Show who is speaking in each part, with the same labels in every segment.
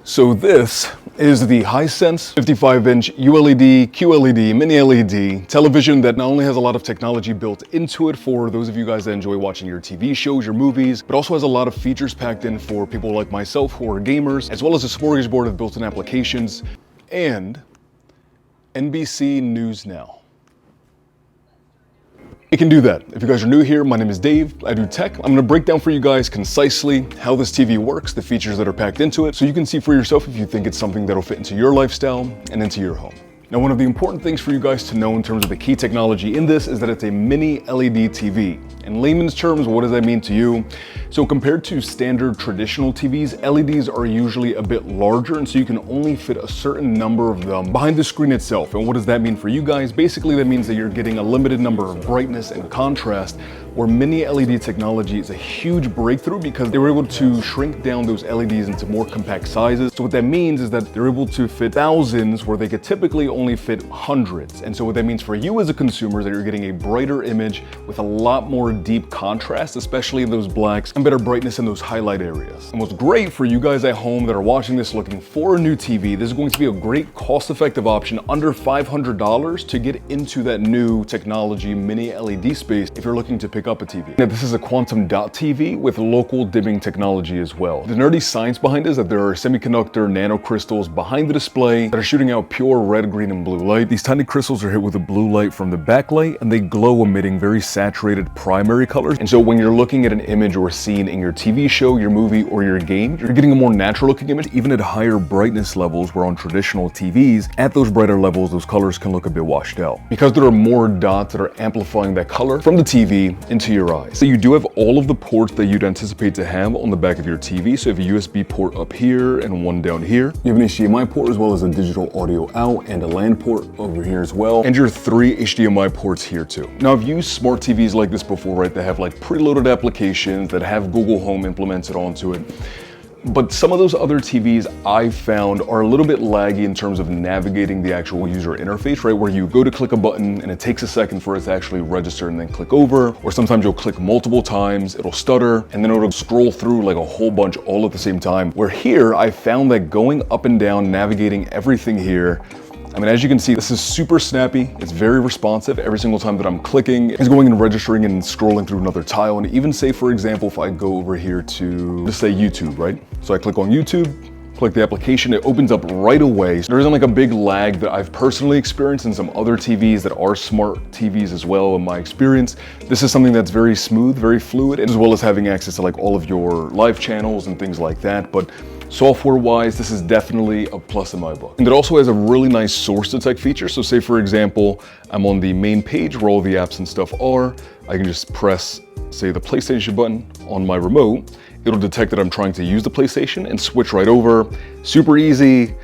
Speaker 1: So this is the Hisense 55-inch ULED, QLED, mini LED television that not only has a lot of technology built into it for those of you guys that enjoy watching your TV shows, your movies, but also has a lot of features packed in for people like myself who are gamers, as well as a smorgasbord of built-in applications, and NBC News Now. It can do that. If you guys are new here, my name is Dave, I do tech. I'm gonna break down for you guys concisely how this TV works, the features that are packed into it, so you can see for yourself if you think it's something that'll fit into your lifestyle and into your home. Now, one of the important things for you guys to know in terms of the key technology in this is that it's a mini LED TV. In layman's terms, what does that mean to you? So compared to standard traditional TVs, LEDs are usually a bit larger, and so you can only fit a certain number of them behind the screen itself. And what does that mean for you guys? Basically, that means that you're getting a limited number of brightness and contrast, where mini LED technology is a huge breakthrough because they were able to shrink down those LEDs into more compact sizes. So what that means is that they're able to fit thousands where they could typically only fit hundreds. And so what that means for you as a consumer is that you're getting a brighter image with a lot more deep contrast, especially in those blacks, and better brightness in those highlight areas. And what's great for you guys at home that are watching this looking for a new TV, this is going to be a great cost-effective option under $500 to get into that new technology mini LED space if you're looking to pick up a TV. Now, this is a quantum dot TV with local dimming technology as well. The nerdy science behind it is that there are semiconductor nanocrystals behind the display that are shooting out pure red, green, and blue light. These tiny crystals are hit with a blue light from the backlight, and they glow emitting very saturated primary colors. And so when you're looking at an image or scene in your TV show, your movie, or your game, you're getting a more natural looking image, even at higher brightness levels, where on traditional TVs, at those brighter levels, those colors can look a bit washed out. Because there are more dots that are amplifying that color from the TV into your eyes. So you do have all of the ports that you'd anticipate to have on the back of your TV. So you have a USB port up here and one down here. You have an HDMI port as well as a digital audio out and a LAN port over here as well. And your 3 HDMI ports here too. Now, I've used smart TVs like this before, right? That have like preloaded applications that have Google Home implemented onto it. But some of those other TVs I've found are a little bit laggy in terms of navigating the actual user interface, right? Where you go to click a button and it takes a second for it to actually register and then click over. Or sometimes you'll click multiple times, it'll stutter, and then it'll scroll through like a whole bunch all at the same time. Where here, I found that going up and down, navigating everything here, I mean, as you can see, this is super snappy. It's very responsive. Every single time that I'm clicking, it's going and registering and scrolling through another tile. And even say, for example, if I go over here to, just say YouTube, right? So I click on YouTube, click the application, it opens up right away. So there isn't like a big lag that I've personally experienced in some other TVs that are smart TVs as well in my experience. This is something that's very smooth, very fluid, as well as having access to like all of your live channels and things like that. But software-wise, this is definitely a plus in my book. And it also has a really nice source detect feature. So say, for example, I'm on the main page where all the apps and stuff are. I can just press, say, the PlayStation button on my remote. It'll detect that I'm trying to use the PlayStation and switch right over. Super easy,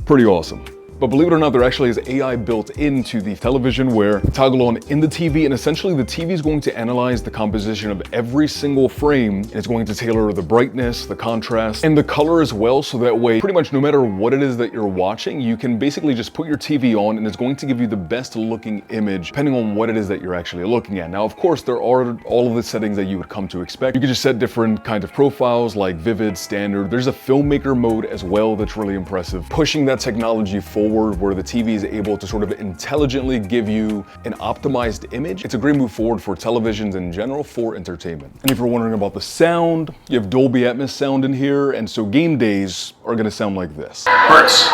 Speaker 1: pretty awesome. But believe it or not, there actually is AI built into the television where toggle on in the TV, and essentially the TV is going to analyze the composition of every single frame, and it's going to tailor the brightness, the contrast, and the color as well, so that way, pretty much no matter what it is that you're watching, you can basically just put your TV on and it's going to give you the best looking image, depending on what it is that you're actually looking at. Now, of course, there are all of the settings that you would come to expect. You can just set different kind of profiles like vivid, standard. There's a filmmaker mode as well that's really impressive, pushing that technology forward where the TV is able to sort of intelligently give you an optimized image. It's a great move forward for televisions in general for entertainment. And if you're wondering about the sound, you have Dolby Atmos sound in here, and so game days are gonna sound like this.
Speaker 2: Hurts,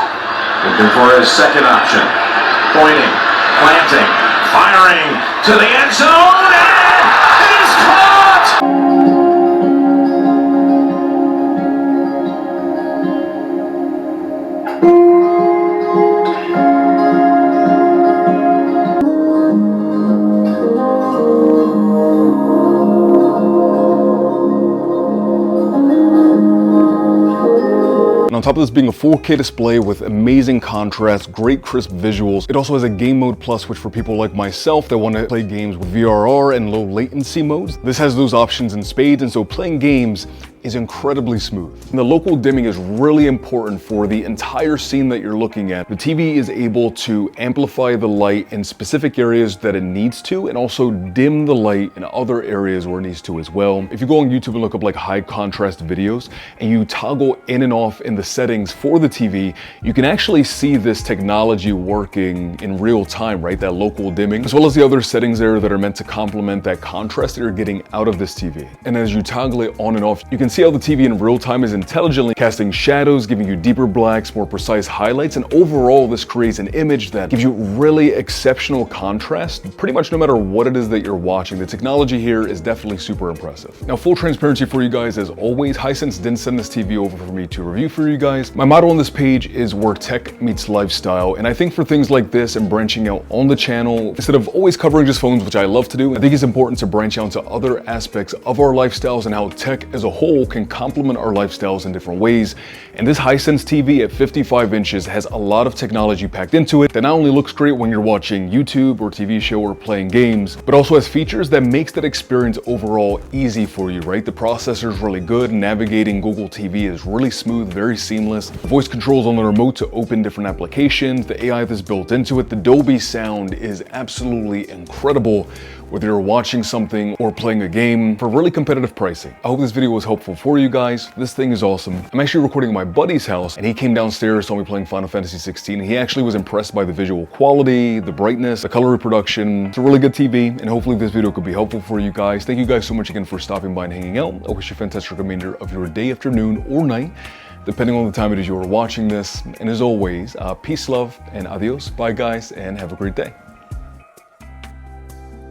Speaker 2: looking for his second option, pointing, planting, firing to the end zone, and it is caught!
Speaker 1: On top of this being a 4K display with amazing contrast, great crisp visuals, it also has a Game Mode Plus, which for people like myself that want to play games with VRR and low latency modes, this has those options in spades, and so playing games is incredibly smooth. And the local dimming is really important for the entire scene that you're looking at. The TV is able to amplify the light in specific areas that it needs to, and also dim the light in other areas where it needs to as well. If you go on YouTube and look up like high contrast videos and you toggle in and off in the settings for the TV, you can actually see this technology working in real time, right? That local dimming, as well as the other settings there that are meant to complement that contrast that you're getting out of this TV. And as you toggle it on and off, you can see how the TV in real time is intelligently casting shadows, giving you deeper blacks, more precise highlights, and overall this creates an image that gives you really exceptional contrast, pretty much no matter what it is that you're watching. The technology here is definitely super impressive. Now, full transparency for you guys, as always, Hisense didn't send this TV over for me to review for you guys. My motto on this page is where tech meets lifestyle, and I think for things like this and branching out on the channel, instead of always covering just phones, which I love to do, I think it's important to branch out to other aspects of our lifestyles and how tech as a whole can complement our lifestyles in different ways. And this Hisense TV at 55 inches has a lot of technology packed into it that not only looks great when you're watching YouTube or TV show or playing games, but also has features that makes that experience overall easy for you, right? The processor is really good, navigating Google TV is really smooth, very seamless. The voice controls on the remote to open different applications, the AI that's built into it, the Dolby sound is absolutely incredible, whether you're watching something or playing a game, for really competitive pricing. I hope this video was helpful for you guys. This thing is awesome. I'm actually recording at my buddy's house, and he came downstairs, saw me playing Final Fantasy 16, and he actually was impressed by the visual quality, the brightness, the color reproduction. It's a really good TV, and hopefully this video could be helpful for you guys. Thank you guys so much again for stopping by and hanging out. I wish you a fantastic remainder of your day, afternoon, or night, depending on the time it is you are watching this. And as always, peace, love, and adios. Bye guys, and have a great day.